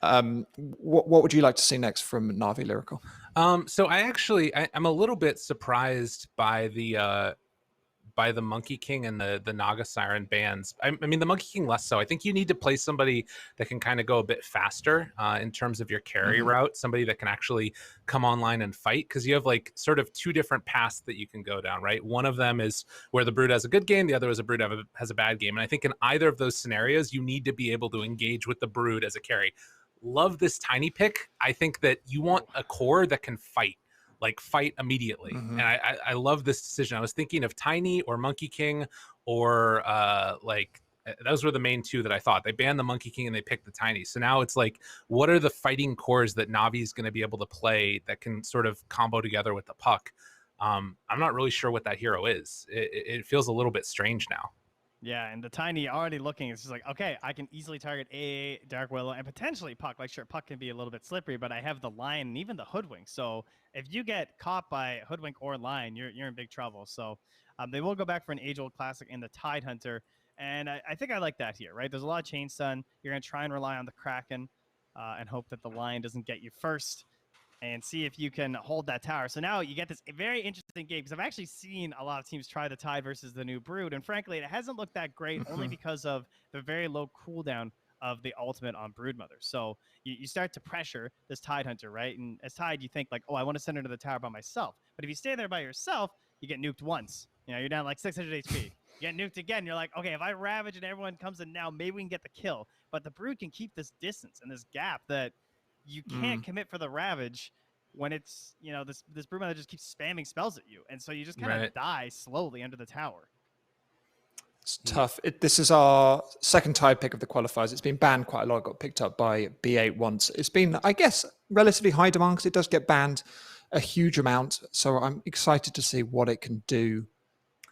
What would you like to see next from NaVi Lyrical? So I'm a little bit surprised by the Monkey King and the Naga Siren bans. I mean, the Monkey King less so. I think you need to play somebody that can kind of go a bit faster in terms of your carry route, somebody that can actually come online and fight, because you have like sort of two different paths that you can go down, right? One of them is where the Brood has a good game, the other is a Brood has a bad game. And I think in either of those scenarios, you need to be able to engage with the Brood as a carry. Love this tiny pick. I think that you want a core that can fight immediately. And I love this decision. I was thinking of Tiny or Monkey King, or those were the main two that I thought. They banned the Monkey King and they picked the Tiny. So now it's like, what are the fighting cores that Navi is going to be able to play that can sort of combo together with the puck? I'm not really sure what that hero is. It feels a little bit strange now. Yeah, and the Tiny already looking, it's just like, okay, I can easily target AA, Dark Willow, and potentially Puck. Like, sure, Puck can be a little bit slippery, but I have the Lion and even the Hoodwink. So if you get caught by Hoodwink or Lion, you're in big trouble. So they will go back for an age-old classic in the Tidehunter, and I think I like that here, right? There's a lot of Chain Stun. You're going to try and rely on the Kraken and hope that the Lion doesn't get you first, and see if you can hold that tower. So now you get this very interesting game, because I've actually seen a lot of teams try the Tide versus the new Brood, and frankly, it hasn't looked that great, only because of the very low cooldown of the ultimate on Broodmother. So you start to pressure this Tidehunter, right? And as Tide, you think like, oh, I want to send her to the tower by myself. But if you stay there by yourself, you get nuked once. You know, you're down like 600 HP. You get nuked again. You're like, okay, if I Ravage and everyone comes in now, maybe we can get the kill. But the Brood can keep this distance and this gap that you can't commit for the Ravage when it's, you know, this Broodmother just keeps spamming spells at you. And so you just kind of die slowly under the tower. It's tough. This is our second Tide pick of the qualifiers. It's been banned quite a lot. It got picked up by B8 once. It's been, I guess, relatively high demand because it does get banned a huge amount. So I'm excited to see what it can do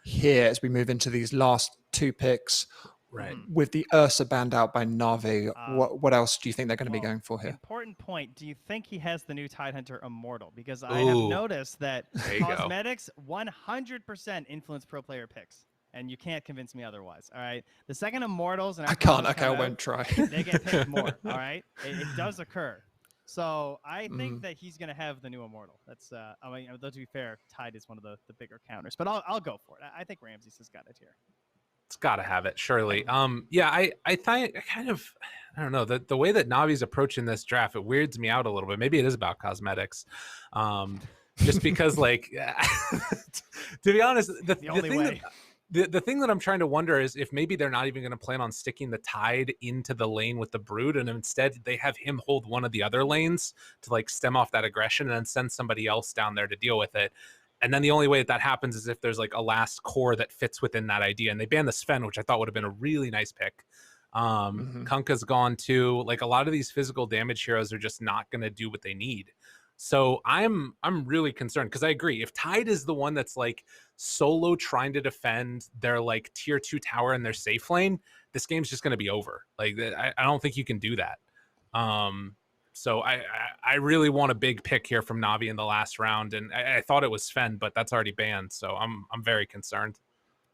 here as we move into these last two picks. Right. With the Ursa banned out by Navi, what else do you think they're going to be going for here? Important point. Do you think he has the new Tidehunter Immortal? Because I have noticed that cosmetics 100% influence pro player picks. And you can't convince me otherwise, all right? The second Immortals... And I can't. Okay, I won't try. They get picked more, all right? It does occur. So I think that he's going to have the new Immortal. That's, I mean, though to be fair, Tide is one of the bigger counters. But I'll go for it. I think Ramses has got it here. It's got to have it, surely. Yeah, I kind of, I don't know, the way that Navi's approaching this draft, it weirds me out a little bit. Maybe it is about cosmetics. Just because, like, to be honest, the thing that I'm trying to wonder is if maybe they're not even going to plan on sticking the Tide into the lane with the Brood, and instead they have him hold one of the other lanes to, like, stem off that aggression and then send somebody else down there to deal with it. And then the only way that happens is if there's like a last core that fits within that idea. And they banned the Sven, which I thought would have been a really nice pick. Kunkka's gone too. Like, a lot of these physical damage heroes are just not going to do what they need. So I'm really concerned, because I agree. If Tide is the one that's like solo trying to defend their like tier 2 tower in their safe lane, this game's just going to be over. Like, I don't think you can do that. So I really want a big pick here from Navi in the last round, and I thought it was Sven, but that's already banned, so I'm very concerned.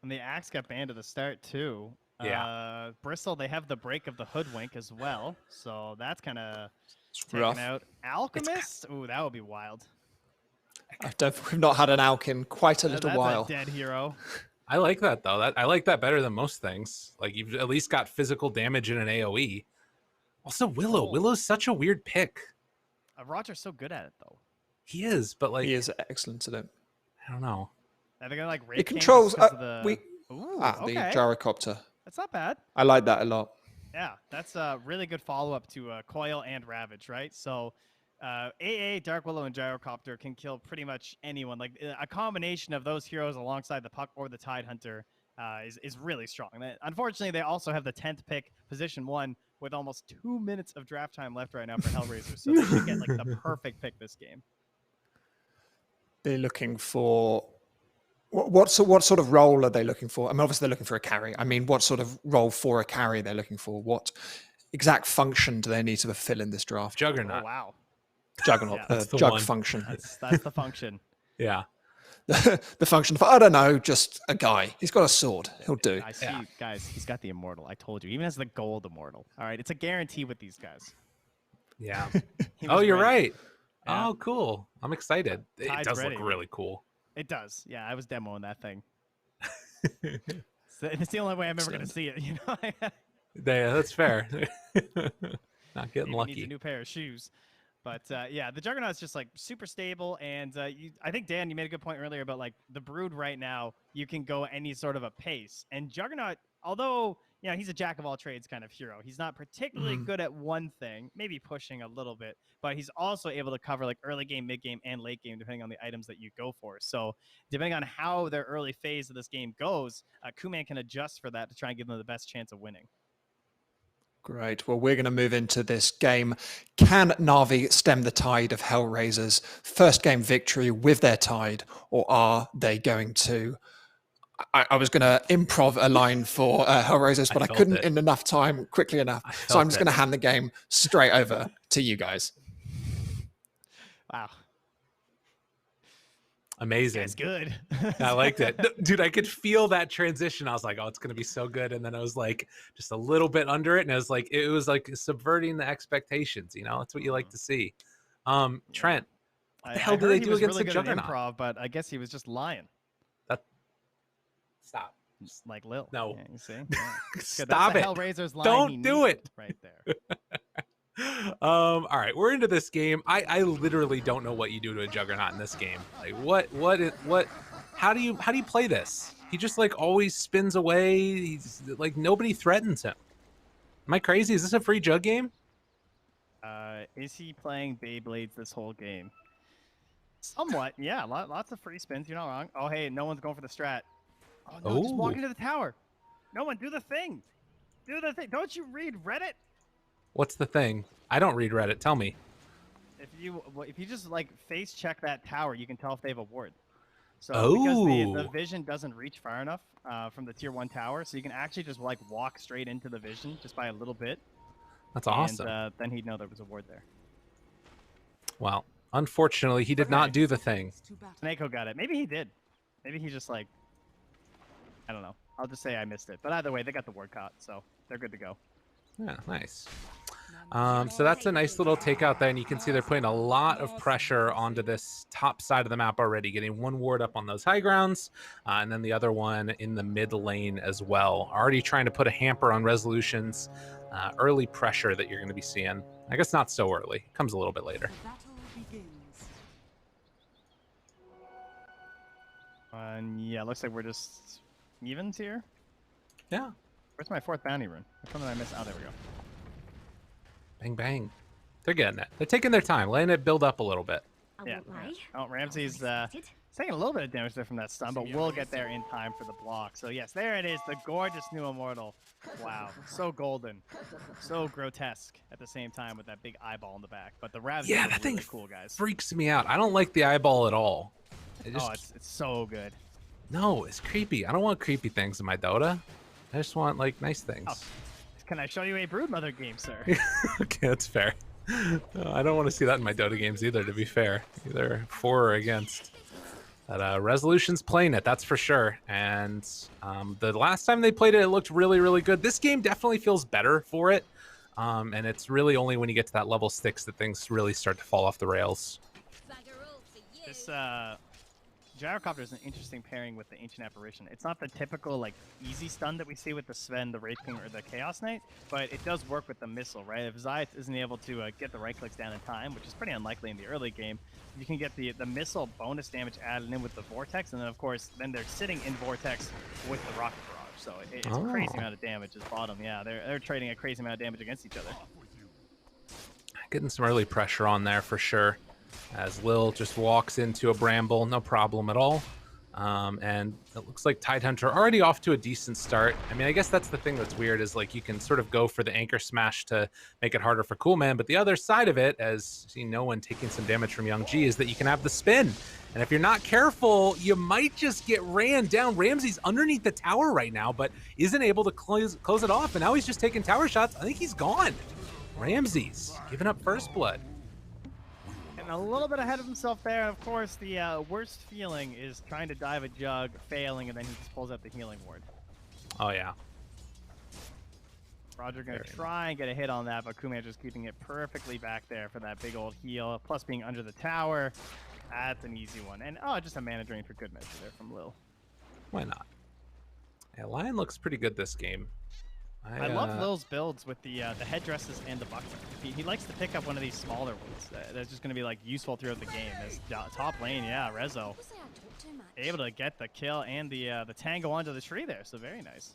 And the Axe got banned at the start too. Yeah. Bristle, they have the break of the Hoodwink as well, so that's kind of taken out. Alchemist, ooh, that would be wild. We've not had an Alch in quite a little while. That's a dead hero. I like that though. I like that better than most things. Like, you've at least got physical damage in an AoE. Also, Willow. Willow's such a weird pick. Roger's so good at it, though. He is, but like... He is excellent at it. I don't know. I think I like it controls the gyrocopter. That's not bad. I like that a lot. Yeah, that's a really good follow-up to Coil and Ravage, right? So AA, Dark Willow, and Gyrocopter can kill pretty much anyone. Like, a combination of those heroes alongside the Puck or the Tidehunter is really strong. Unfortunately, they also have the 10th pick, position 1, with almost 2 minutes of draft time left right now for HellRaisers. So they should get like the perfect pick this game. They're looking for... What sort of role are they looking for? I mean, obviously they're looking for a carry. I mean, what sort of role for a carry they're looking for? What exact function do they need to fulfill in this draft? Juggernaut. Oh, wow. Juggernaut. Jug function. That's the function. Yeah. The function for, I don't know, just a guy. He's got a sword. He'll do. I see, guys, he's got the Immortal. I told you. Even as the gold Immortal. All right, it's a guarantee with these guys. Yeah. He Oh, was you're ready. right. Yeah. Oh, cool. I'm excited. It Tide's does ready. look really cool. It does. Yeah, I was demoing that thing. So it's the only way I'm ever going to see it, you know? Yeah, that's fair. Not getting Maybe needs a lucky. new pair of shoes. But yeah, the Juggernaut's just like super stable, and I think Dan, you made a good point earlier about like the Brood right now. You can go any sort of a pace, and Juggernaut, although he's a jack of all trades kind of hero. He's not particularly good at one thing, maybe pushing a little bit, but he's also able to cover like early game, mid game, and late game depending on the items that you go for. So depending on how their early phase of this game goes, Kuman can adjust for that to try and give them the best chance of winning. Great. Well, we're going to move into this game. Can NaVi stem the tide of HellRaisers' first game victory with their tide, or are they going to? I was going to improv a line for HellRaisers, but I couldn't in enough time, quickly enough. So I'm just going to hand the game straight over to you guys. Wow. Amazing. That's good. I liked it. Dude, I could feel that transition. I was like, oh, it's going to be so good. And then I was like, just a little bit under it. And it was like subverting the expectations. That's what you like to see. Trent, what the hell did they do against the Juggernaut? Improv, but I guess he was just lying. Stop. Like Lil. No. Yeah, you see? Yeah. Stop it. HellRaisers line Don't do it. Right there. All right, we're into this game. I literally don't know what you do to a Juggernaut in this game. Like what how do you play this? He just like always spins away. He's like nobody threatens him. Am I crazy? Is this a free Jug game? Is he playing Beyblades this whole game? Somewhat, yeah. Lots of free spins. You're not wrong. Oh, hey, no one's going for the strat. Oh no, just walk into the tower. No one, do the thing. Do the thing. Don't you read Reddit? What's the thing? I don't read Reddit. Tell me. If you just like face check that tower, you can tell if they have a ward. So because the vision doesn't reach far enough from the tier 1 tower, so you can actually just like walk straight into the vision just by a little bit. That's awesome. And then he'd know there was a ward there. Well, unfortunately, he did not do the thing. Snako got it. Maybe he did. Maybe he just like, I don't know. I'll just say I missed it. But either way, they got the ward caught, so they're good to go. Yeah, nice. So that's a nice little takeout there, and you can see they're putting a lot of pressure onto this top side of the map already, getting one ward up on those high grounds, and then the other one in the mid lane as well. Already trying to put a hamper on Resolution's early pressure that you're going to be seeing. I guess not so early. It comes a little bit later. Yeah, looks like we're just evens here. Yeah. Where's my 4th bounty rune? Which one did I miss? Oh, there we go. Bang, bang. They're getting it. They're taking their time, letting it build up a little bit. Yeah. Oh, Ramsey's taking a little bit of damage there from that stun, but we'll get there in time for the block. So yes, there it is, the gorgeous new Immortal. Wow, so golden, so grotesque at the same time with that big eyeball in the back. But the Ravs that really thing cool, guys. Freaks me out. I don't like the eyeball at all. It's so good. No, it's creepy. I don't want creepy things in my Dota. I just want like nice things. Oh. Can I show you a Broodmother game, sir? Okay, that's fair. I don't want to see that in my Dota games either, to be fair. Either for or against. But Resolution's playing it, that's for sure. And the last time they played it, it looked really, really good. This game definitely feels better for it. And it's really only when you get to that level 6 that things really start to fall off the rails. This Gyrocopter is an interesting pairing with the Ancient Apparition. It's not the typical like easy stun that we see with the Sven, the Wraith King, or the Chaos Knight, but it does work with the missile, right? If Zayat isn't able to get the right clicks down in time, which is pretty unlikely in the early game, you can get the missile bonus damage added in with the Vortex, and then of course, then they're sitting in Vortex with the Rocket Barrage. So it's a crazy amount of damage at bottom. Yeah, they're trading a crazy amount of damage against each other. Getting some early pressure on there for sure. As Lil just walks into a bramble, no problem at all. And it looks like Tidehunter already off to a decent start. I mean, I guess that's the thing that's weird is like you can sort of go for the anchor smash to make it harder for Coolman, but the other side of it, as you see no one taking some damage from Young G, is that you can have the spin. And if you're not careful, you might just get ran down. Ramsey's underneath the tower right now, but isn't able to close it off. And now he's just taking tower shots. I think he's gone. Ramsey's giving up first blood. And a little bit ahead of himself there. Of course, the worst feeling is trying to dive a jug, failing, and then he just pulls out the healing ward. Oh, yeah. Roger going to try and get a hit on that, but Kuman just keeping it perfectly back there for that big old heal. Plus being under the tower, that's an easy one. And just a mana drain for good measure there from Lil. Why not? Yeah, Lion looks pretty good this game. I love Lil's builds with the headdresses and the buckler. He likes to pick up one of these smaller ones that's just going to be like useful throughout the game. As top lane, yeah, Rezo able to get the kill and the tango onto the tree there, so very nice.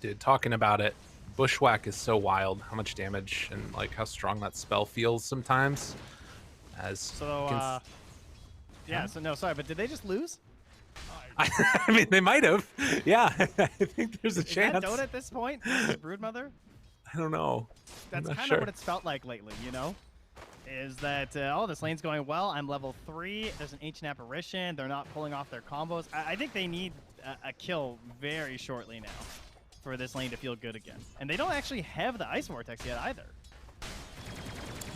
Dude, talking about it, Bushwhack is so wild. How much damage and like how strong that spell feels sometimes. Yeah. So no, sorry, but did they just lose? I mean, they might have. Yeah, I think there's a chance. Is that Dota at this point? Broodmother? I don't know. That's kind of what it's felt like lately, you know? Is that, this lane's going well. I'm level 3. There's an Ancient Apparition. They're not pulling off their combos. I think they need a kill very shortly now for this lane to feel good again. And they don't actually have the Ice Vortex yet either.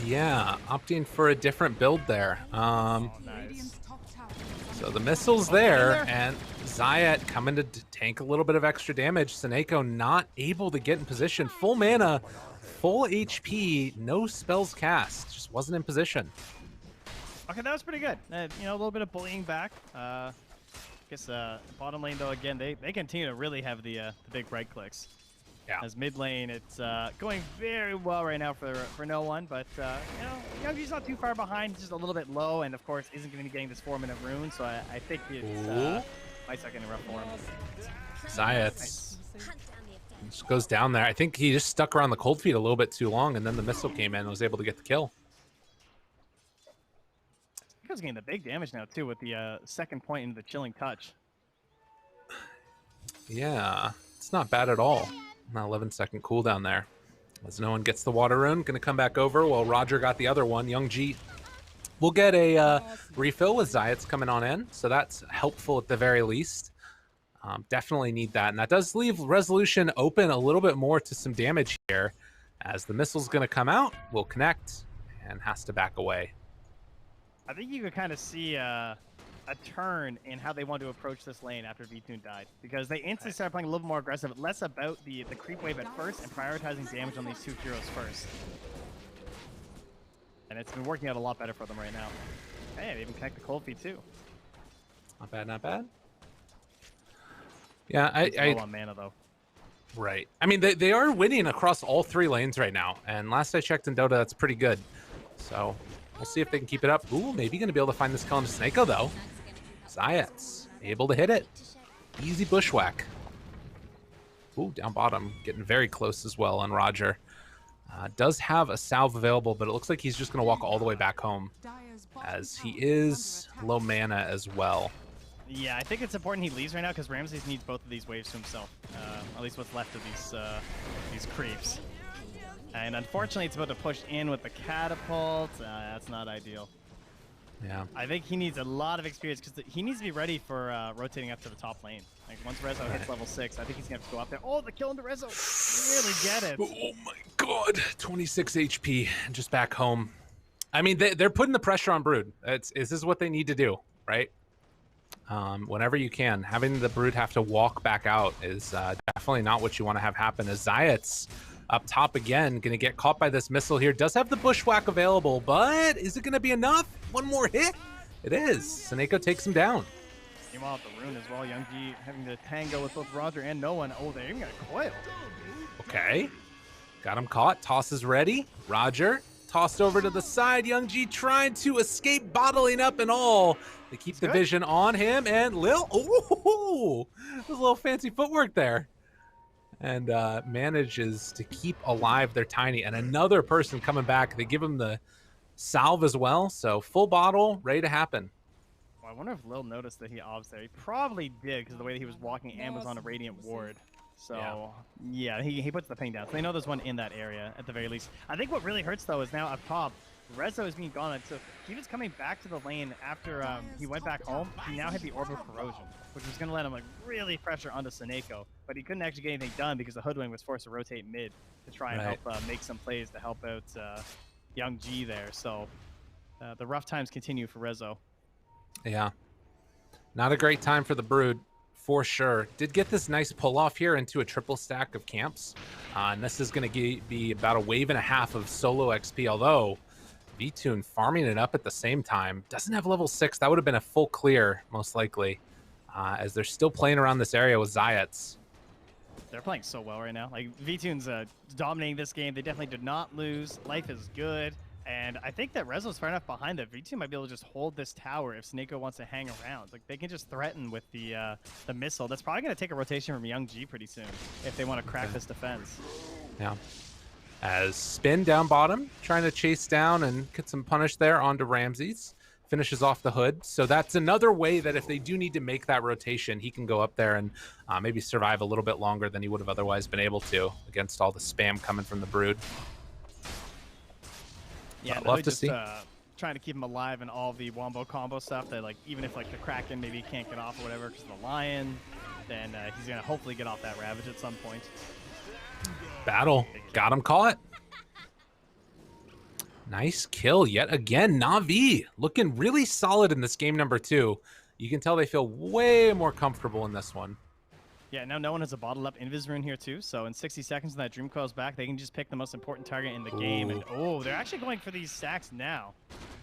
Yeah, opting for a different build there. Nice. So the missile's there, and Zayat coming to tank a little bit of extra damage. Seneko not able to get in position. Full mana, full HP, no spells cast. Just wasn't in position. Okay, that was pretty good. A little bit of bullying back. I guess bottom lane, though, again, they continue to really have the big right clicks. Yeah. As mid lane, it's going very well right now for no one, but Youngji's not too far behind, just a little bit low, and of course isn't going to be getting this 4-minute rune, so I think it's might start getting rough for him. Zayat just goes down there. I think he just stuck around the cold feet a little bit too long, and then the missile came in and was able to get the kill. He's getting the big damage now too with the second point into the chilling touch. Yeah, it's not bad at all. An 11-second cooldown there. As no one gets the water rune, gonna come back over while Roger got the other one. Youngji will get a refill with Zayat's coming on in, so that's helpful at the very least. Definitely need that, and that does leave Resolution open a little bit more to some damage here, as the missile's gonna come out, will connect, and has to back away. I think you could kind of see a turn in how they want to approach this lane after V-Tune died, because they instantly started playing a little more aggressive, less about the creep wave at first and prioritizing damage on these two heroes first. And it's been working out a lot better for them right now. Hey, they even connect the cold feet too. Not bad, not bad. Yeah, low on mana though. Right. I mean, they are winning across all 3 lanes right now, and last I checked in Dota, that's pretty good. So we'll see if they can keep it up. Ooh, maybe gonna be able to find this kill into Seneko though. Zayat's able to hit it. Easy bushwhack. Ooh, down bottom, getting very close as well on Roger. Does have a salve available, but it looks like he's just going to walk all the way back home, as he is low mana as well. Yeah, I think it's important he leaves right now, because Ramses needs both of these waves to himself. At least what's left of these creeps. And unfortunately, it's about to push in with the catapult. That's not ideal. Yeah. I think he needs a lot of experience, because he needs to be ready for rotating up to the top lane. Like, once Rezo hits level 6, I think he's going to have to go up there. Oh, the kill into Rezo. Really get it. Oh my god. 26 HP, just back home. I mean, they're putting the pressure on Brood. This is what they need to do, right? Whenever you can. Having the Brood have to walk back out is definitely not what you want to have happen. As Zayat's up top again, going to get caught by this missile here. Does have the bushwhack available, but is it going to be enough? One more hit? It is. Seneko takes him down. Meanwhile, at the rune as well, Youngji having to tango with both Roger and no one. Oh, they even got a coil. Okay. Got him caught. Toss is ready. Roger tossed over to the side. Youngji trying to escape, bottling up and all. They keep the vision on him, and Lil, oh, there's a little fancy footwork there. And manages to keep alive their Tiny. And another person coming back. They give him the salve as well. So full bottle, ready to happen. Well, I wonder if Lil noticed that he obs there. He probably did, because the way that he was walking and was on a Radiant Ward. So, yeah, he puts the ping down. So they know there's one in that area, at the very least. I think what really hurts, though, is now up top, Rezo is being gone. So he was coming back to the lane after he went back home. He now hit the Orb of Corrosion, which was going to let him like really pressure onto Seneko. But he couldn't actually get anything done because the Hoodwing was forced to rotate mid to try and help make some plays to help out Youngji there. So the rough times continue for Rezo. Yeah. Not a great time for the Brood. for sure. Did get this nice pull off here into a triple stack of camps. And this is going to be about a wave and a half of solo XP, although VTune farming it up at the same time. Doesn't have level 6. That would have been a full clear, most likely, as they're still playing around this area with Zayats. They're playing so well right now. Like, VTune's dominating this game. They definitely did not lose. Life is good. And I think that Rezo's far enough behind that VTune might be able to just hold this tower if Snako wants to hang around. Like, they can just threaten with the missile. That's probably going to take a rotation from Young G pretty soon if they want to crack this defense. Yeah. As Spin down bottom, trying to chase down and get some punish there onto Ramses. Finishes off the hood. So that's another way that if they do need to make that rotation, he can go up there and maybe survive a little bit longer than he would have otherwise been able to against all the spam coming from the Brood. Yeah, I'd love to see. Trying to keep him alive and all the wombo combo stuff. That, like, even if like the Kraken maybe can't get off or whatever because of the Lion, then he's gonna hopefully get off that Ravage at some point. Battle, got him caught. Nice kill yet again. NaVi looking really solid in this game number 2. You can tell they feel way more comfortable in this one. Yeah, now no one has a bottled up Invis rune here too, so in 60 seconds when that Dream Coil's back, they can just pick the most important target in the game. And they're actually going for these stacks now.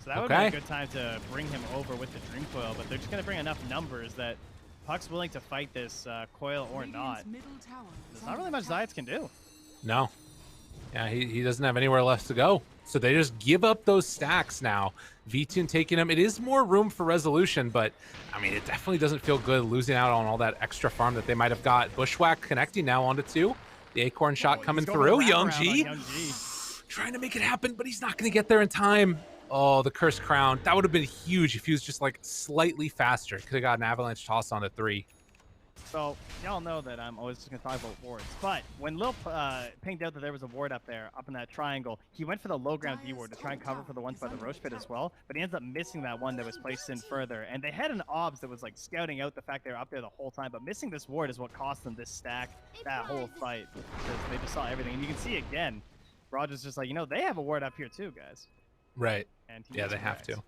So that would be a good time to bring him over with the Dream Coil, but they're just going to bring enough numbers that Puck's willing to fight this coil or not. There's not really much Zayats can do. No. Yeah, he doesn't have anywhere left to go. So they just give up those stacks now. VTune taking them. It is more room for resolution, but I mean, it definitely doesn't feel good losing out on all that extra farm that they might have got. Bushwhack connecting now onto 2. The Acorn shot coming through. Young G trying to make it happen, but he's not going to get there in time. Oh, the Cursed Crown. That would have been huge if he was just like slightly faster. Could have got an avalanche toss onto 3. So, y'all know that I'm always just going to talk about wards. But when Lil pinged out that there was a ward up there, up in that triangle, he went for the low ground D ward to try and cover for the ones by the Roche pit as well. But he ends up missing that one that was placed in further. And they had an obs that was like scouting out the fact they were up there the whole time. But missing this ward is what cost them this stack, that whole fight. Because they just saw everything. And you can see again, Roger's just like, you know, they have a ward up here too, guys. Right. And yeah, they have to.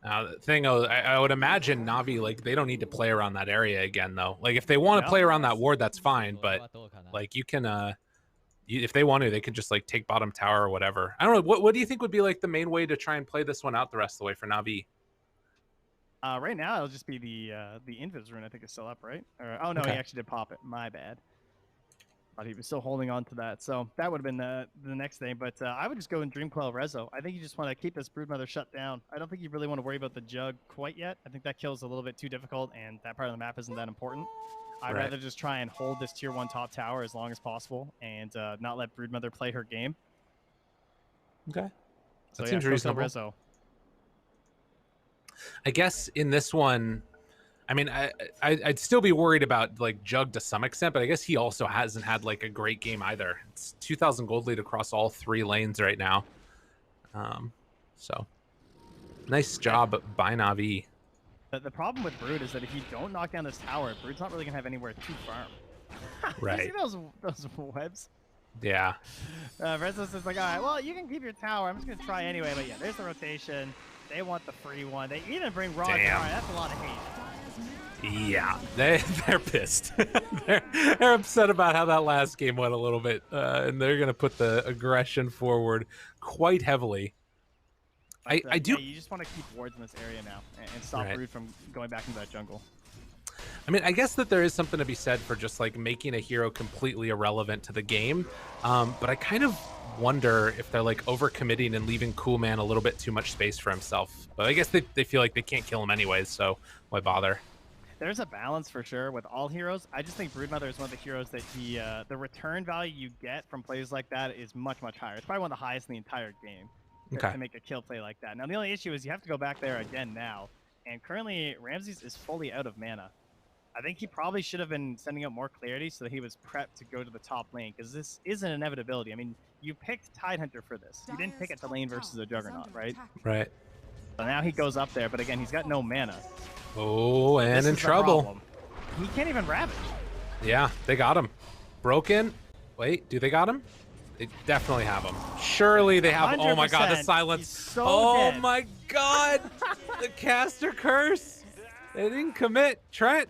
The thing, I would imagine NaVi, like, they don't need to play around that area again, though. Like, if they want to play around that ward, that's fine. But, like, you can, if they want to, they could just, like, take bottom tower or whatever. I don't know. What do you think would be, like, the main way to try and play this one out the rest of the way for NaVi? Right now, it'll just be the Invis rune, I think, is still up, right? Or, oh, no, he actually did pop it. My bad. Thought he was still holding on to that. So that would have been the next thing. But I would just go in Dream Coil Rezo. I think you just want to keep this Broodmother shut down. I don't think you really want to worry about the Jug quite yet. I think that kill's a little bit too difficult, and that part of the map isn't that important. I'd rather just try and hold this tier 1 top tower as long as possible and not let Broodmother play her game. Okay. So that seems reasonable. Rezo. I guess in this one, I mean, I'd still be worried about, like, Jug to some extent, but I guess he also hasn't had, like, a great game either. It's 2,000 gold lead across all 3 lanes right now. So, nice job by NaVi. The problem with Brood is that if you don't knock down this tower, Brood's not really going to have anywhere to farm. Right. You see those webs? Yeah. Rezo's is like, all right, well, you can keep your tower. I'm just going to try anyway. But, yeah, there's the rotation. They want the free one. They even bring Raw. Damn. Right, that's a lot of hate. Yeah, they're pissed. they're upset about how that last game went a little bit, and they're going to put the aggression forward quite heavily. But, I do. Yeah, you just want to keep wards in this area now and stop Brood from going back into that jungle. I mean, I guess that there is something to be said for just, like, making a hero completely irrelevant to the game, but I kind of wonder if they're, like, overcommitting and leaving Coolman a little bit too much space for himself. But I guess they feel like they can't kill him anyways, so why bother? There's a balance for sure with all heroes. I just think Broodmother is one of the heroes that the return value you get from plays like that is much, much higher. It's probably one of the highest in the entire game to make a kill play like that. Now, the only issue is you have to go back there again now. And currently, Ramses is fully out of mana. I think he probably should have been sending out more clarity so that he was prepped to go to the top lane, because this is an inevitability. I mean, you picked Tidehunter for this. You didn't pick it to lane versus a Juggernaut, right? Right. So now he goes up there, but again, he's got no mana. Oh, and in trouble. He can't even Ravage. Yeah, they got him. Broken. Wait, do they got him? They definitely have him. Surely they have. Oh my god, the silence. So dead. My god. The caster curse. They didn't commit. Trent,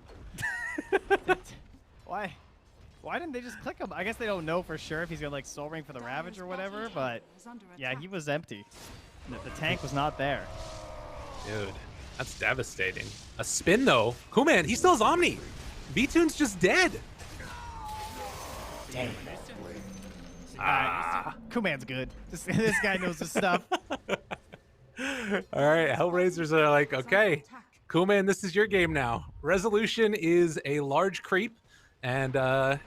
Why didn't they just click him? I guess they don't know for sure if he's gonna like soul ring for the Ravage or whatever, but yeah, he was empty. The tank was not there. Dude, that's devastating. A spin though. Kuman, he still has Omni. V-Tune's just dead. Damn. Kuman's good. This guy knows his stuff. All right, HellRaisers are like, okay, Kuman, this is your game now. Resolution is a large creep, and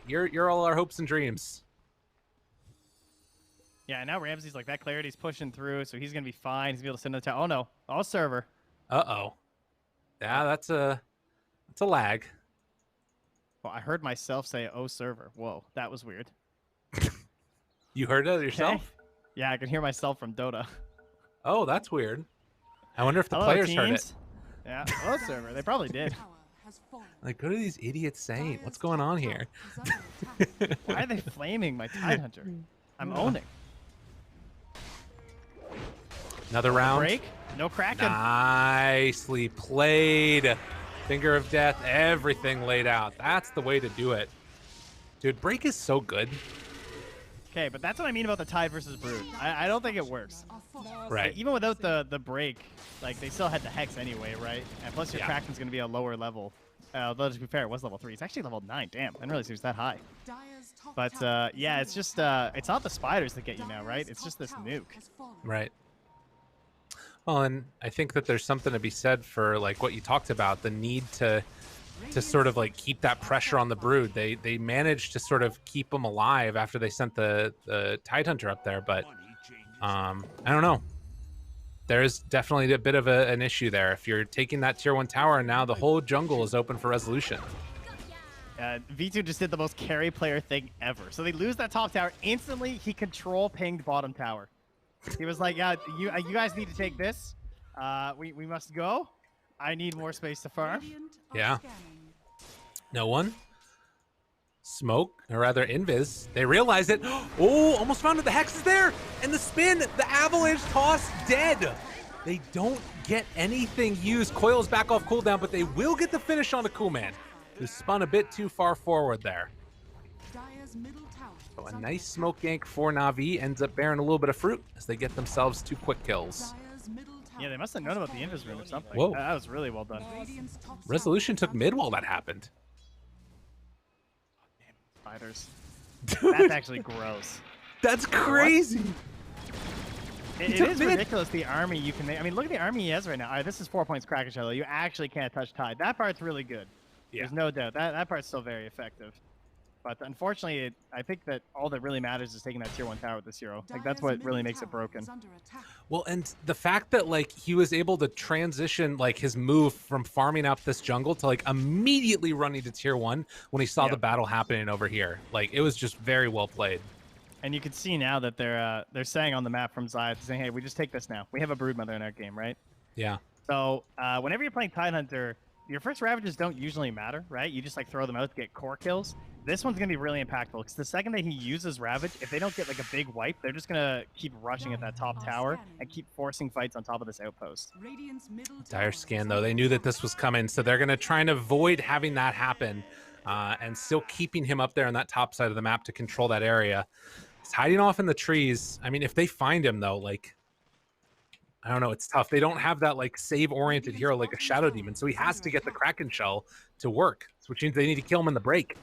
you're all our hopes and dreams. Yeah, now Ramsey's like, that clarity's pushing through, so he's gonna be fine. He's gonna be able to send the tower. Oh no, all server. Uh-oh. Yeah, that's a lag. Well, I heard myself say, "Oh server." Whoa, that was weird. You heard it yourself? Okay. Yeah, I can hear myself from Dota. Oh, that's weird. I wonder if the Hello, players heard it. teams. Yeah, oh server. They probably did. Like, what are these idiots saying? What's going on here? Why are they flaming my Tidehunter? I'm owning. Another round. Break? No Kraken. Nicely played. Finger of death, everything laid out. That's the way to do it. Dude, break is so good. Okay, but that's what I mean about the Tide versus Brood. I don't think it works. Right. Like, even without the break, like they still had the Hex anyway, right? And plus your Kraken's going to be a lower level. Though to be fair, it was level 3. It's actually level 9. Damn, I didn't realize it was that high. But yeah, it's just it's not the spiders that get you now, right? It's just this nuke. Right. Well, and I think that there's something to be said for like what you talked about, the need to sort of like keep that pressure on the Brood. They managed to sort of keep them alive after they sent the Tidehunter up there, but I don't know. There's definitely a bit of an issue there. If you're taking that tier 1 tower, and now the whole jungle is open for resolution. V2 just did the most carry player thing ever. So they lose that top tower. Instantly, he control pinged bottom tower. He was like, yeah, you guys need to take this. We must go. I need more space to farm. Yeah. No one. Smoke, or rather Invis. They realize it. Oh, almost found it. The Hex is there. And the spin, the avalanche toss, dead. They don't get anything used. Coil's back off cooldown, but they will get the finish on the Kuman, who spun a bit too far forward there. So a nice smoke gank for NaVi ends up bearing a little bit of fruit as they get themselves 2 quick kills. Yeah, they must have known about the Invis room or something. Whoa. That was really well done. Resolution took mid while that happened. Spiders. That's actually gross. That's crazy. It is ridiculous the army you can make. I mean, look at the army he has right now. All right, this is 4 points Kraken Shadow. You actually can't touch Tide. That part's really good. Yeah. There's no doubt. That part's still very effective. But unfortunately, I think that all that really matters is taking that tier 1 tower with this hero. Like, that's what really makes it broken. Well, and the fact that, like, he was able to transition, like, his move from farming up this jungle to, like, immediately running to tier 1 when he saw the battle happening over here. Like, it was just very well played. And you can see now that they're saying on the map from Zayat, saying, hey, we just take this now. We have a Broodmother in our game, right? Yeah. So whenever you're playing Tidehunter, your first Ravages don't usually matter, right? You just, like, throw them out to get core kills. This one's going to be really impactful because the second that he uses Ravage, if they don't get, like, a big wipe, they're just going to keep rushing at that top tower and keep forcing fights on top of this outpost. Dire scan, though. They knew that this was coming, so they're going to try and avoid having that happen and still keeping him up there on that top side of the map to control that area. He's hiding off in the trees. I mean, if they find him, though, like, I don't know, it's tough. They don't have that, like, save-oriented hero like a Shadow Demon, so he has to get the Kraken Shell to work, which means they need to kill him in the break.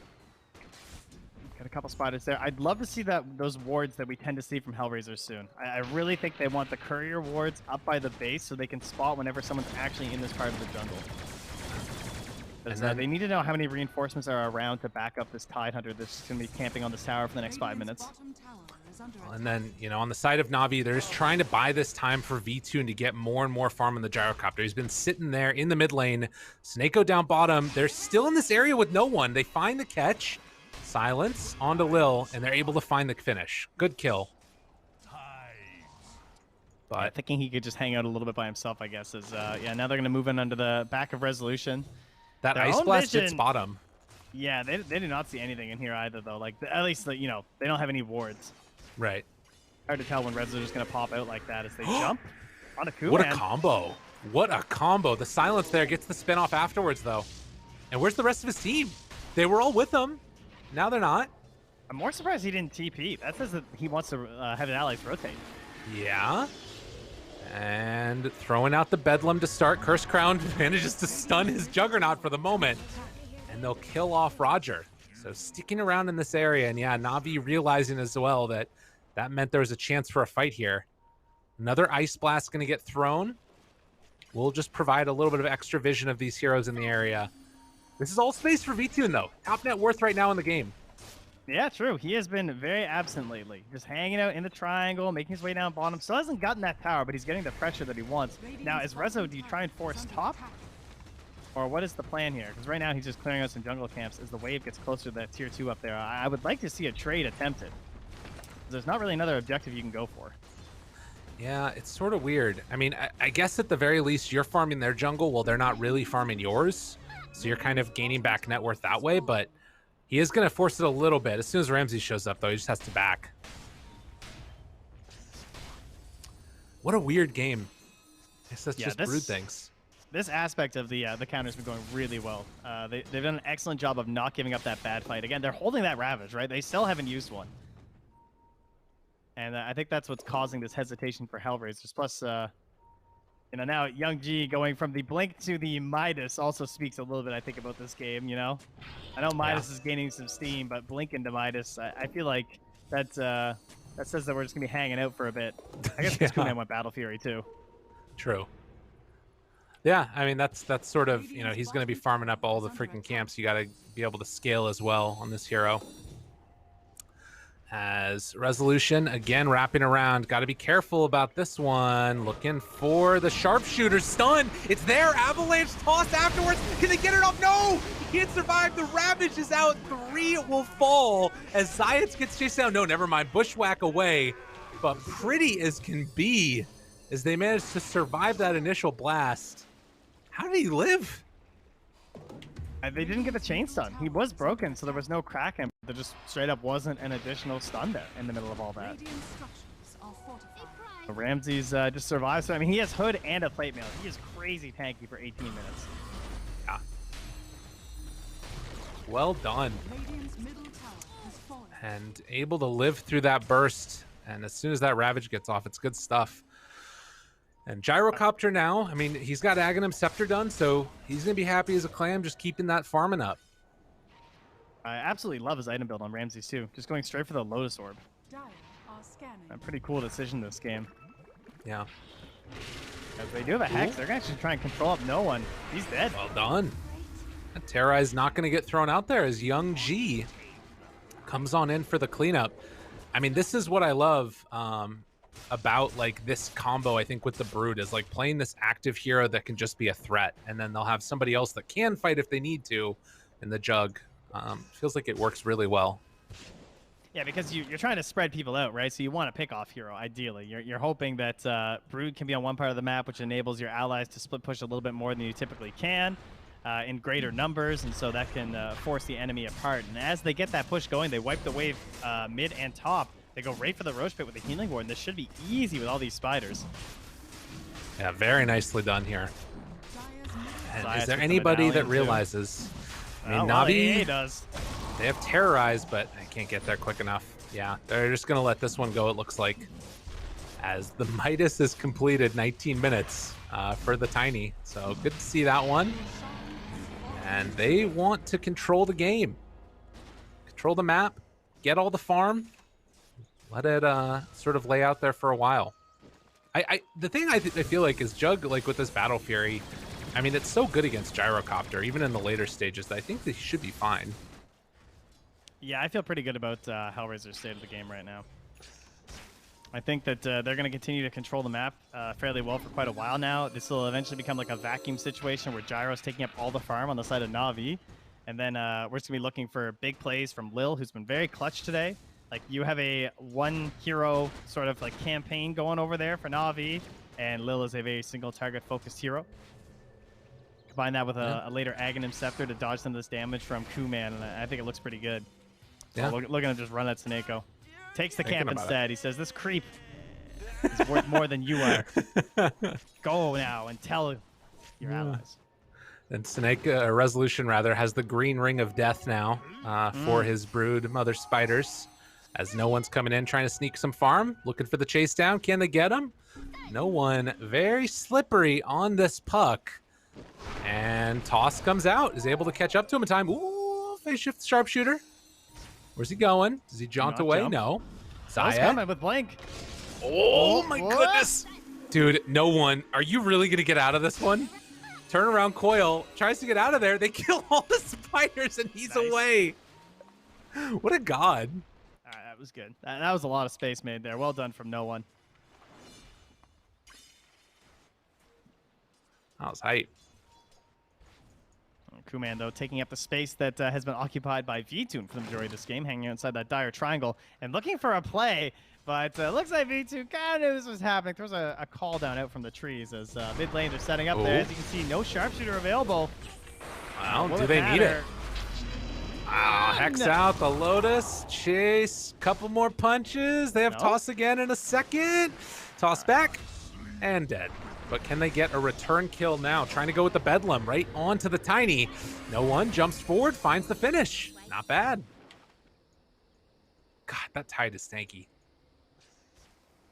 Got a couple spiders there. I'd love to see those wards that we tend to see from HellRaisers soon. I really think they want the courier wards up by the base so they can spot whenever someone's actually in this part of the jungle. And they need to know how many reinforcements are around to back up this Tidehunter that's going to be camping on this tower for the next 5 minutes. And then, you know, on the side of NaVi, they're just trying to buy this time for V2 to get more and more farm in the Gyrocopter. He's been sitting there in the mid lane. Snako down bottom. They're still in this area with no one. They find the catch. Silence onto Lil, and they're able to find the finish. Good kill. But yeah, thinking he could just hang out a little bit by himself, I guess, is, yeah, now they're going to move in under the back of Resolution. That Ice Blast did spot him. Yeah, they did not see anything in here either, though. Like, at least, you know, they don't have any wards. Right. Hard to tell when Resolution's going to pop out like that as they jump on a coup. What a combo. What a combo. The silence there gets the spin off afterwards, though. And where's the rest of his team? They were all with him. Now they're not. I'm more surprised he didn't TP. That says that he wants to have his allies rotate. Yeah. And throwing out the Bedlam to start. Curse Crown manages to stun his Juggernaut for the moment. And they'll kill off Roger. So sticking around in this area. And yeah, Navi realizing as well that that meant there was a chance for a fight here. Another Ice Blast going to get thrown. We'll just provide a little bit of extra vision of these heroes in the area. This is all space for V-Tune, though. Top net worth right now in the game. Yeah, true. He has been very absent lately. Just hanging out in the triangle, making his way down bottom. Still hasn't gotten that tower, but he's getting the pressure that he wants. Now, as Rezo, do you try and force top? Or what is the plan here? Because right now he's just clearing out some jungle camps as the wave gets closer to that tier 2 up there. I would like to see a trade attempted. There's not really another objective you can go for. Yeah, it's sort of weird. I mean, I guess at the very least, you're farming their jungle while they're not really farming yours. So you're kind of gaining back net worth that way, but he is going to force it a little bit. As soon as Ramsey shows up, though, he just has to back. What a weird game. I guess that's just Brood things. This aspect of the counter's been going really well. They've done an excellent job of not giving up that bad fight. Again, they're holding that Ravage, right? They still haven't used one. And I think that's what's causing this hesitation for HellRaisers. Plus, you know, now Young G going from the Blink to the Midas also speaks a little bit, I think, about this game, you know? I know Midas is gaining some steam, but Blink into Midas, I feel like that says that we're just going to be hanging out for a bit. I guess because Kunan went Battle Fury, too. True. Yeah, I mean, that's sort of, you know, he's going to be farming up all the freaking camps. You got to be able to scale as well on this hero. As Resolution, again, wrapping around. Got to be careful about this one. Looking for the sharpshooter stun. It's there. Avalanche toss afterwards. Can they get it off? No! He can't survive. The Ravage is out. 3 will fall as Zayats gets chased down. No, never mind. Bushwhack away. But pretty as can be as they manage to survive that initial blast. How did he live? They didn't get the chain stun. He was broken, so there was no crack in. There just straight up wasn't an additional stun there in the middle of all that. Ramsey's just survives. So, I mean, he has Hood and a plate mail. He is crazy tanky for 18 minutes. Yeah. Well done. And able to live through that burst. And as soon as that Ravage gets off, it's good stuff. And Gyrocopter now, I mean, he's got Aghanim Scepter done, so he's going to be happy as a clam just keeping that farming up. I absolutely love his item build on Ramsey's too. Just going straight for the Lotus Orb. A pretty cool decision this game. Yeah. As they do have a Hex, they're going to actually try and control up no one. He's dead. Well done. Terra is not going to get thrown out there as Young G comes on in for the cleanup. I mean, this is what I love about like this combo, I think, with the Brood is like playing this active hero that can just be a threat, and then they'll have somebody else that can fight if they need to in the Jug. Feels like it works really well. Yeah, because you're trying to spread people out, right? So you want to pick off hero, ideally. You're hoping that Brood can be on one part of the map, which enables your allies to split push a little bit more than you typically can in greater numbers, and so that can force the enemy apart. And as they get that push going, they wipe the wave mid and top. They go right for the Roche Pit with the Healing Ward, and this should be easy with all these spiders. Yeah, very nicely done here. And is there anybody that realizes? I mean, Navi does. They have Terrorized, but I can't get there quick enough. Yeah, they're just going to let this one go, it looks like. As the Midas is completed 19 minutes for the Tiny. So good to see that one. And they want to control the game. Control the map. Get all the farm. Let it sort of lay out there for a while. The thing I feel like is Jug, like with this Battle Fury, I mean, it's so good against Gyrocopter, even in the later stages, that I think they should be fine. Yeah, I feel pretty good about HellRaisers' state of the game right now. I think that they're going to continue to control the map fairly well for quite a while now. This will eventually become like a vacuum situation where Gyro's taking up all the farm on the side of Navi. And then we're just going to be looking for big plays from Lil, who's been very clutch today. Like, you have a one hero sort of like campaign going over there for Navi, and Lil is a very single target focused hero. Combine that with a later Aghanim Scepter to dodge some of this damage from Kuman, and I think it looks pretty good. Yeah. So look at him just run at Snako. Takes the camp instead. He says, this creep is worth more than you are. Go now and tell your allies. And Seneca, Resolution rather, has the green ring of death now for his brood mother spiders. As no one's coming in trying to sneak some farm, looking for the chase down. Can they get him? No one. Very slippery on this puck. And Toss comes out, is able to catch up to him in time. Ooh, face shift sharpshooter. Where's he going? Does he jaunt away? Jump. No. That's coming with Blink. Oh my What? goodness. Dude, no one. Are you really going to get out of this one? Turn around Coil, tries to get out of there. They kill all the spiders and he's Nice. away. What a god. All right, that was good. That was a lot of space made there. Well done from no one. That was hype. Kuman, though, taking up the space that has been occupied by V-Tune for the majority of this game, hanging outside that dire triangle and looking for a play. But looks like V2 kind of knew this was happening. There's a call down out from the trees as mid lanes are setting up there. As you can see, no sharpshooter available. Well, Will do they need it? matter? Hex out the Lotus. Chase. Couple more punches. They have No. Toss again in a second. Toss back. And dead. But can they get a return kill now? Trying to go with the Bedlam right onto the Tiny. No one. Jumps forward. Finds the finish. Not bad. God, that tide is stanky.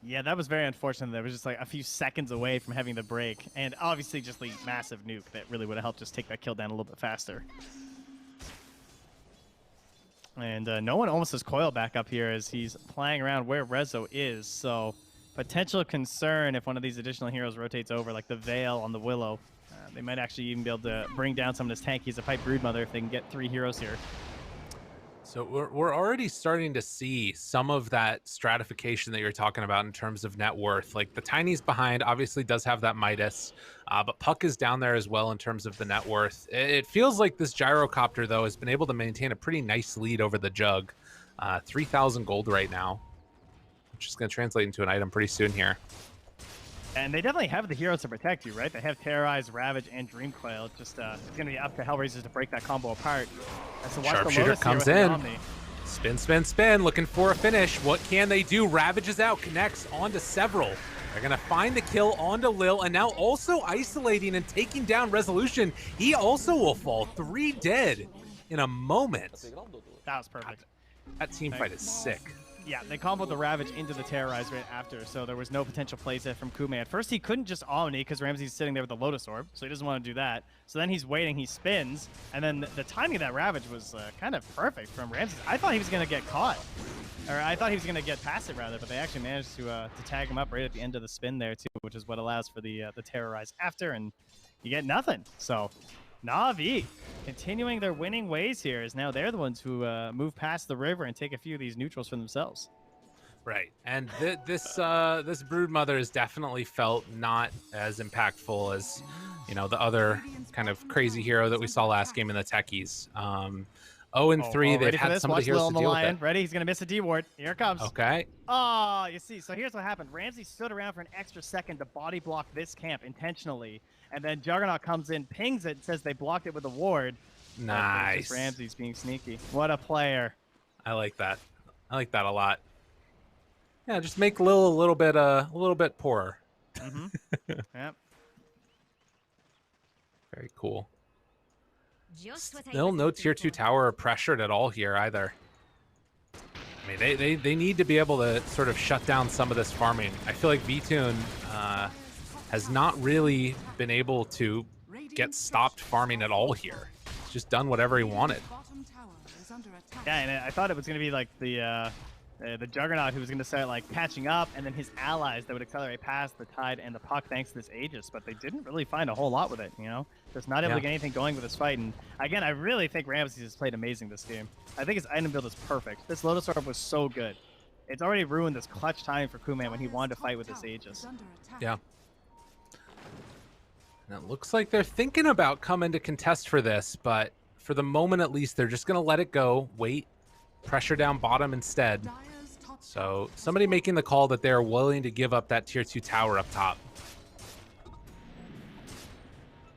Yeah, that was very unfortunate. That was just like a few seconds away from having the break. And obviously just the massive nuke that really would have helped just take that kill down a little bit faster. And no one almost has Coil back up here as he's playing around where Rezo is. So potential concern if one of these additional heroes rotates over, like the Veil on the Willow. They might actually even be able to bring down some of this tank. He's a Pipe Broodmother if they can get 3 heroes here. So we're already starting to see some of that stratification that you're talking about in terms of net worth. Like the Tiny's behind obviously does have that Midas, but Puck is down there as well in terms of the net worth. It feels like this Gyrocopter, though, has been able to maintain a pretty nice lead over the Jug. 3,000 gold right now, which is going to translate into an item pretty soon here. And they definitely have the heroes to protect you, right? They have Terrorize, Ravage, and Dreamcoil. Just it's going to be up to HellRaisers to break that combo apart. So watch the Sharpshooter Lotus comes here in. with the Omni. Spin, spin, spin, looking for a finish. What can they do? Ravage is out, connects onto several. They're going to find the kill onto Lil, and now also isolating and taking down Resolution. He also will fall. 3 dead in a moment. That was perfect. That team fight is sick. Yeah, they comboed the Ravage into the Terrorize right after, so there was no potential playset from Kume. At first, he couldn't just Omni because Ramsey's sitting there with the Lotus Orb, so he doesn't want to do that. So then he's waiting, he spins, and then the timing of that Ravage was kind of perfect from Ramsey. I thought he was going to get caught, or I thought he was going to get past it rather, but they actually managed to tag him up right at the end of the spin there too, which is what allows for the Terrorize after, and you get nothing. So NaVi continuing their winning ways here, as now they're the ones who move past the river and take a few of these neutrals for themselves. Right, and this Broodmother is definitely felt not as impactful as, you know, the other kind of crazy hero that we saw last game in the Techies. 0-3, they've had some of the heroes on to the deal line. with it. Ready? He's gonna miss a D ward. Here it comes. Okay. Oh, you see. So here's what happened. Ramsey stood around for an extra second to body block this camp intentionally, and then Juggernaut comes in, pings it, says they blocked it with a ward. Nice. Ramsey's being sneaky. What a player. I like that. I like that a lot. Yeah, just make Lil a little bit poorer. Mm-hmm. Yep. Very cool. Still no tier 2 tower pressured at all here either. I mean, they need to be able to sort of shut down some of this farming. I feel like V-Tune has not really been able to get stopped farming at all here. He's just done whatever he wanted. Yeah, and I thought it was going to be like the Juggernaut who was going to start like catching up, and then his allies that would accelerate past the Tide and the Puck thanks to this Aegis, but they didn't really find a whole lot with it, you know? Just not able to get anything going with this fight, and again, I really think Ramsey has played amazing this game. I think his item build is perfect. This Lotus Orb was so good. It's already ruined this clutch time for Kuman when he wanted to fight with this Aegis. Yeah. And it looks like they're thinking about coming to contest for this, but for the moment at least, they're just going to let it go, wait, pressure down bottom instead. So somebody making the call that they're willing to give up that tier 2 tower up top.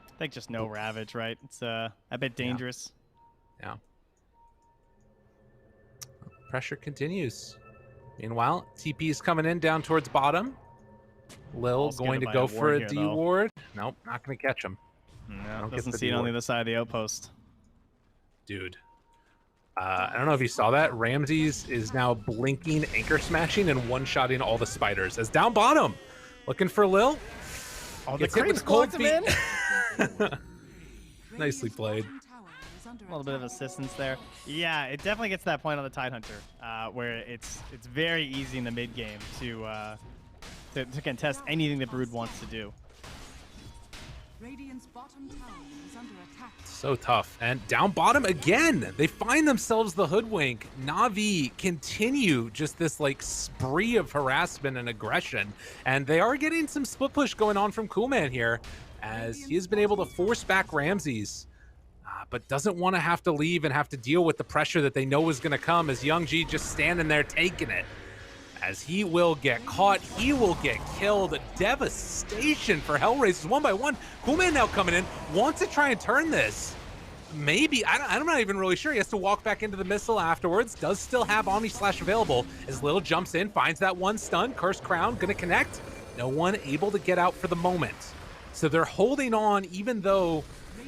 I think just no Ravage, right? It's a bit dangerous. Yeah. Pressure continues. Meanwhile, TP is coming in down towards bottom. Lil going to go for a D ward. Nope, not going to catch him. No, doesn't see it on the other side of the outpost. Dude. I don't know if you saw that. Ramses is now blinking, anchor smashing, and one-shotting all the spiders. As down bottom, looking for Lil. Oh, the Gets hit with creeps the cold blocked him feet. Nicely played. A little bit of assistance there. Yeah, it definitely gets to that point on the Tidehunter where it's very easy in the mid game to contest anything that Brood wants to do. Radiant's bottom tower is under attack. So tough. And down bottom again. They find themselves the hoodwink. NaVi continue just this like spree of harassment and aggression. And they are getting some split push going on from Coolman here as he has been able to force back Ramses. But doesn't want to have to leave and have to deal with the pressure that they know is going to come as Young G just standing there taking it. As he will get caught, he will get killed. Devastation for HellRaisers one by one. Coolman now coming in, wants to try and turn this. Maybe, I'm not even really sure. He has to walk back into the missile afterwards. Does still have Omni Slash available as Lil jumps in, finds that one stun. Cursed Crown gonna connect. No one able to get out for the moment. So they're holding on even though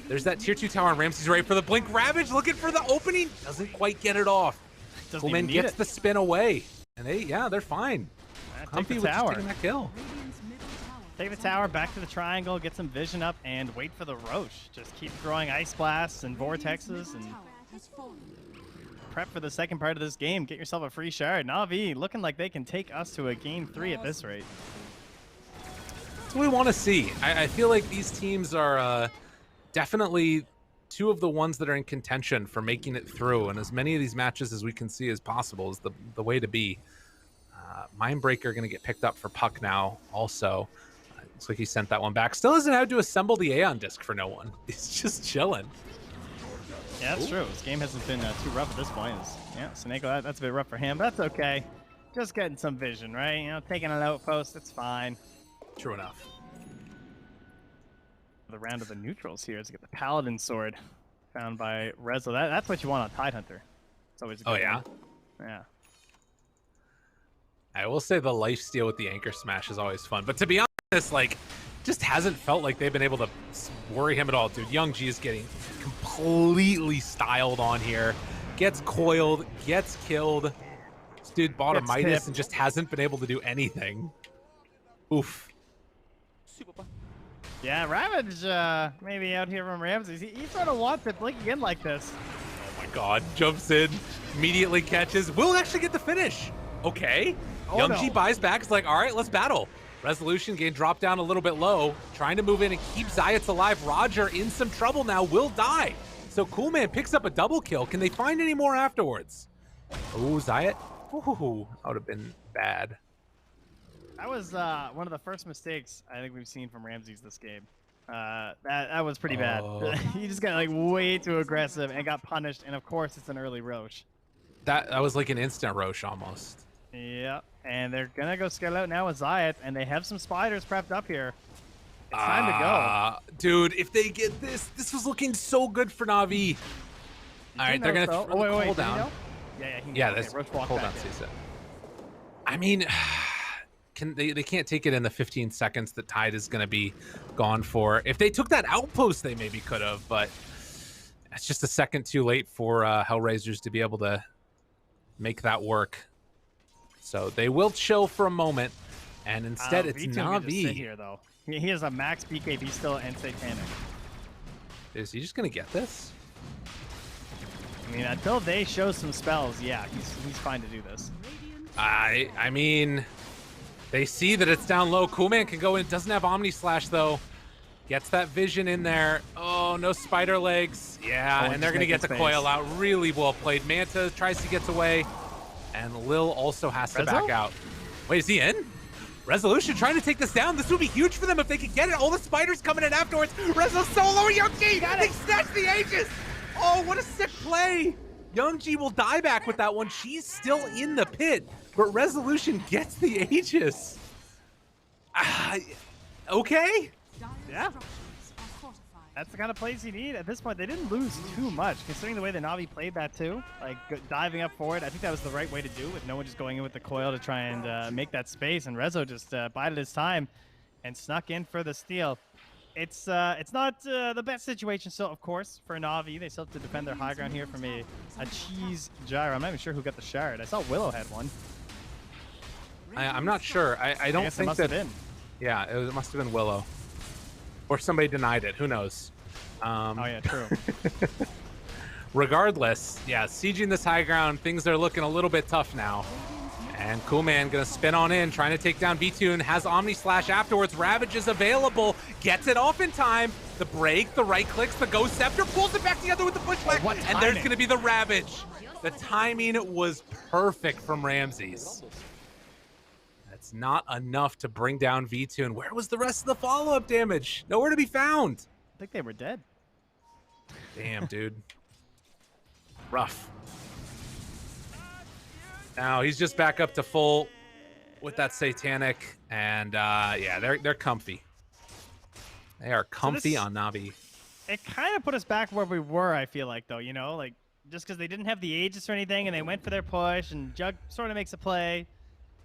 there's that tier 2 tower and Ramsey's ready for the blink. Ravage looking for the opening. Doesn't quite get it off. Coolman gets the spin away. And they're fine. Comfy with just taking that kill. Take the tower, back to the triangle, get some vision up, and wait for the Roche. Just keep throwing ice blasts and vortexes and prep for the second part of this game. Get yourself a free shard. NaVi looking like they can take us to a game 3 at this rate. That's what we want to see. I feel like these teams are definitely two of the ones that are in contention for making it through, and as many of these matches as we can see as possible is the way to be. Mindbreaker going to get picked up for Puck now also. Looks like he sent that one back. Still hasn't had to assemble the Aeon disc for no one. He's just chilling. Yeah, that's true. This game hasn't been too rough at this point. Yeah, Sneko, that's a bit rough for him, but that's okay. Just getting some vision, right? You know, taking an outpost, it's fine. True enough. The round of the neutrals here is to get the Paladin sword found by Rezo. That's what you want on Tidehunter. It's always a good one. Yeah. I will say the lifesteal with the anchor smash is always fun, but to be honest, like, just hasn't felt like they've been able to worry him at all, dude. Young G is getting completely styled on here, gets coiled, gets killed. This dude bought a Midas and just hasn't been able to do anything. Oof. Yeah, Ravage maybe out here from Ramses. He sort of wants it blink again like this. Oh my god, jumps in, immediately catches. Will actually get the finish. Okay. Young G buys back. It's like, all right, let's battle. Resolution gain dropped down a little bit low. Trying to move in and keep Zayats alive. Roger in some trouble now, will die. So Coolman picks up a double kill. Can they find any more afterwards? Oh, Zayat. Ooh, that would have been bad. That was one of the first mistakes I think we've seen from Ramses this game. That was pretty bad. He just got like way too aggressive and got punished. And of course, it's an early Roche. That was like an instant Roche almost. Yeah, and they're gonna go scale out now with Zayat, and they have some spiders prepped up here. It's time to go. Dude, if they get this was looking so good for NaVi. All right, they're gonna throw the cooldown. down. Yeah, that's Roche walked cooldown back sees it. I mean, they can't take it in the 15 seconds that Tide is gonna be gone for. If they took that outpost, they maybe could have, but it's just a second too late for HellRaisers to be able to make that work. So they will chill for a moment, and instead it's NaVi. Here, though. He has a max BKB still and Satanic. Is he just gonna get this? I mean, until they show some spells, yeah, he's fine to do this. I mean, they see that it's down low. Coolman can go in. Doesn't have Omni Slash though. Gets that vision in there. Oh, no spider legs. Yeah, and they're gonna get the coil out. Really well played. Manta tries to get away. And Lil also has to back out. Wait, is he in? Resolution trying to take this down. This would be huge for them if they could get it. All the spiders coming in afterwards. Rezo solo Young G. They snatch the Aegis. Oh, what a sick play. Young G will die back with that one. She's still in the pit, but Resolution gets the Aegis. Okay. Yeah. That's the kind of plays you need. At this point, they didn't lose too much, considering the way that NaVi played that too. Like, diving up forward, I think that was the right way to do, with no one just going in with the coil to try and make that space. And Rezo just bided his time and snuck in for the steal. It's not the best situation still, of course, for Navi. They still have to defend their high ground here from a cheese gyro. I'm not even sure who got the shard. I saw Willow had one. I'm not sure. I don't guess it think must that. have been. Yeah, it must have been Willow, or somebody denied it. Who knows? Oh yeah, true. Regardless, yeah, sieging this high ground, things are looking a little bit tough now. And Coolman gonna spin on in, trying to take down VTune, has Omni Slash afterwards. Ravage is available, gets it off in time. The break, the right clicks, the Ghost Scepter, pulls it back together with the pushback, what and there's timing. gonna be the Ravage. The timing was perfect from Ramses. That's not enough to bring down VTune. Where was the rest of the follow-up damage? Nowhere to be found. I think they were dead. Damn, dude. Rough. Now he's just back up to full with that Satanic, and yeah, they're comfy. They are comfy on Navi. It kind of put us back where we were, I feel like, though, you know, like just because they didn't have the Aegis or anything, and they went for their push, and Jug sort of makes a play.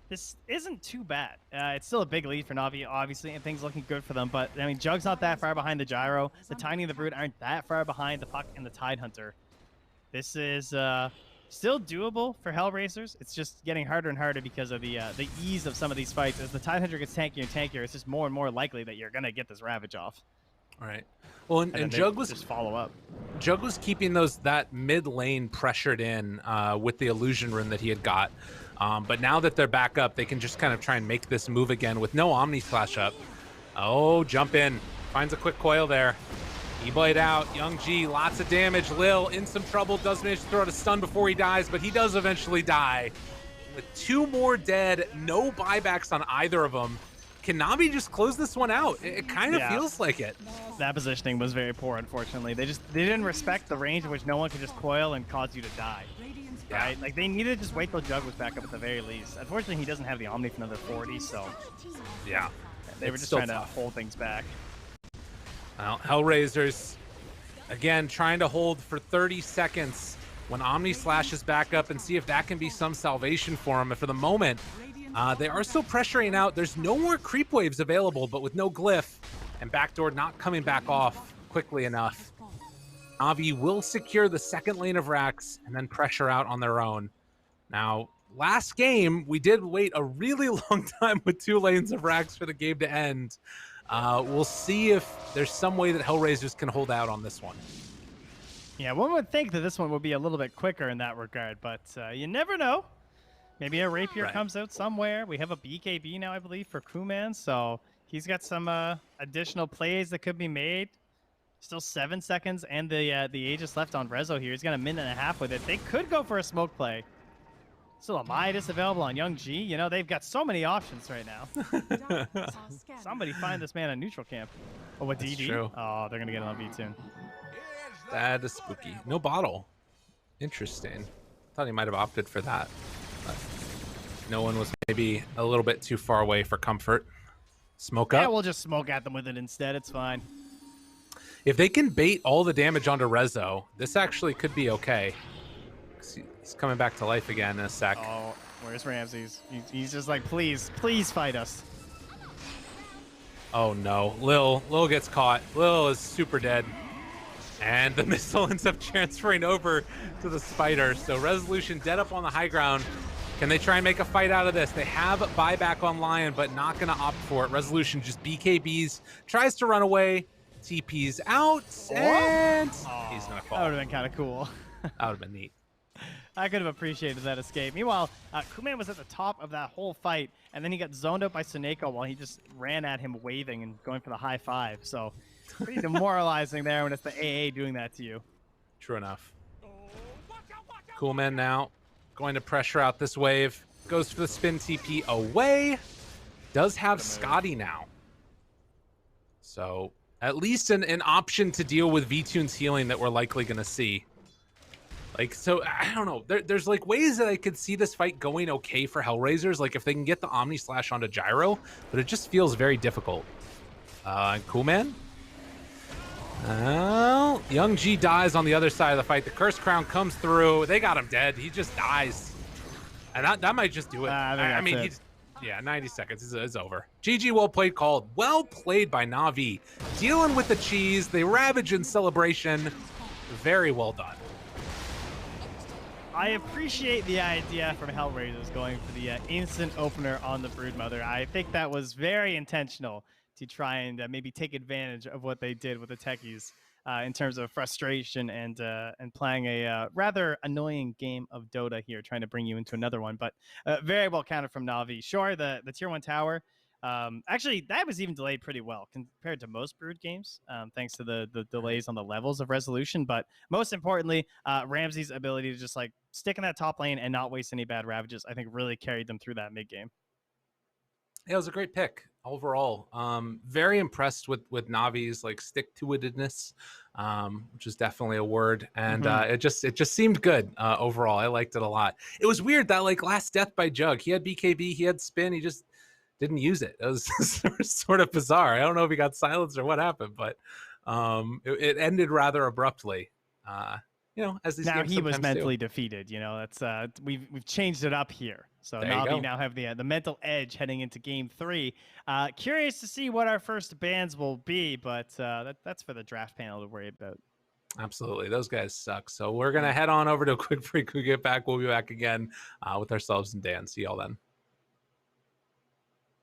This isn't too bad. It's still a big lead for Navi, obviously, and things looking good for them. But I mean, Jug's not that far behind the Gyro. The Tiny and the Brood aren't that far behind the Puck and the Tidehunter. This is still doable for HellRaisers. It's just getting harder and harder because of the ease of some of these fights. As the Tidehunter gets tankier and tankier, it's just more and more likely that you're gonna get this Ravage off. All right. Well, and Jug was just follow up. Jug was keeping that mid lane pressured in with the illusion rune that he had got. But now that they're back up, they can just kind of try and make this move again with no Omni Slash up. Oh, jump in. Finds a quick coil there. E-Blade out. Young G, lots of damage. Lil in some trouble. Does manage to throw out a stun before he dies, but he does eventually die. With 2 more dead, no buybacks on either of them. Can Navi just close this one out? It kind of feels like it. That positioning was very poor, unfortunately. They didn't respect the range in which no one could just coil and cause you to die. Right? Like, they needed to just wait till Jug was back up at the very least. Unfortunately, he doesn't have the Omni for another 40, so Yeah. they were just trying to hold things back. Well, HellRaisers, again, trying to hold for 30 seconds when Omni slashes back up and see if that can be some salvation for him. And for the moment, they are still pressuring out. There's no more creep waves available, but with no glyph and backdoor not coming back off quickly enough, Navi will secure the second lane of Rax and then pressure out on their own. Now, last game, we did wait a really long time with 2 lanes of Rax for the game to end. We'll see if there's some way that HellRaisers can hold out on this one. Yeah, one would think that this one would be a little bit quicker in that regard, but you never know. Maybe a Rapier comes out somewhere. We have a BKB now, I believe, for Crewman, so he's got some additional plays that could be made. Still 7 seconds, and the Aegis left on Rezo here. He's got a minute and a half with it. They could go for a smoke play. Still a Midas available on Young G. You know, they've got so many options right now. Somebody find this man a neutral camp. Oh, what DD? True. Oh, they're going to get on V soon. That is spooky. No bottle. Interesting. Thought he might have opted for that. But no one was maybe a little bit too far away for comfort. Smoke up. Yeah, we'll just smoke at them with it instead. It's fine. If they can bait all the damage onto Rezo, this actually could be okay. He's coming back to life again in a sec. Oh, where's Ramses? He's just like, please, please fight us. Oh no, Lil gets caught. Lil is super dead. And the missile ends up transferring over to the Spider. So Resolution dead up on the high ground. Can they try and make a fight out of this? They have buyback on Lion, but not going to opt for it. Resolution just BKBs, tries to run away, TP's out, and he's going to fall. That would have been kind of cool. That would have been neat. I could have appreciated that escape. Meanwhile, Kuman was at the top of that whole fight, and then he got zoned out by Suneko while he just ran at him waving and going for the high five. So pretty demoralizing there when it's the AA doing that to you. True enough. Coolman now going to pressure out this wave. Goes for the spin TP away. Does have Scotty now. So at least an option to deal with VTune's healing that we're likely going to see. Like, so, I don't know. There's like ways that I could see this fight going okay for HellRaisers. Like if they can get the Omni Slash onto Gyro, but it just feels very difficult. Coolman? Well, Young G dies on the other side of the fight. The Curse Crown comes through. They got him dead. He just dies. And that might just do it. I mean, Yeah, 90 seconds is over. GG, well played, called. Well played by NaVi. Dealing with the cheese. They ravage in celebration. Very well done. I appreciate the idea from HellRaisers going for the instant opener on the Broodmother. I think that was very intentional to try and maybe take advantage of what they did with the techies in terms of frustration and playing a rather annoying game of Dota here, trying to bring you into another one. But very well counted from NaVi. Sure, the tier 1 tower, actually, that was even delayed pretty well compared to most Brood games, thanks to the delays on the levels of resolution. But most importantly, Ramsey's ability to just like stick in that top lane and not waste any bad ravages, I think really carried them through that mid game. Yeah, it was a great pick overall. Very impressed with NaVi's like stick-to-itedness, which is definitely a word, and it just seemed good overall. I liked it a lot. It was weird that like last death by Jug, he had BKB, he had spin, he just didn't use it. It was sort of bizarre. I don't know if he got silenced or what happened, but it ended rather abruptly. As these now games he was sometimes mentally do. defeated. That's we've changed it up here. So There you go. NaVi now have the mental edge heading into game 3. Curious to see what our first bans will be, but that's for the draft panel to worry about. Absolutely. Those guys suck. So we're going to head on over to a quick break. We get back. We'll be back again with ourselves and Dan. See y'all then.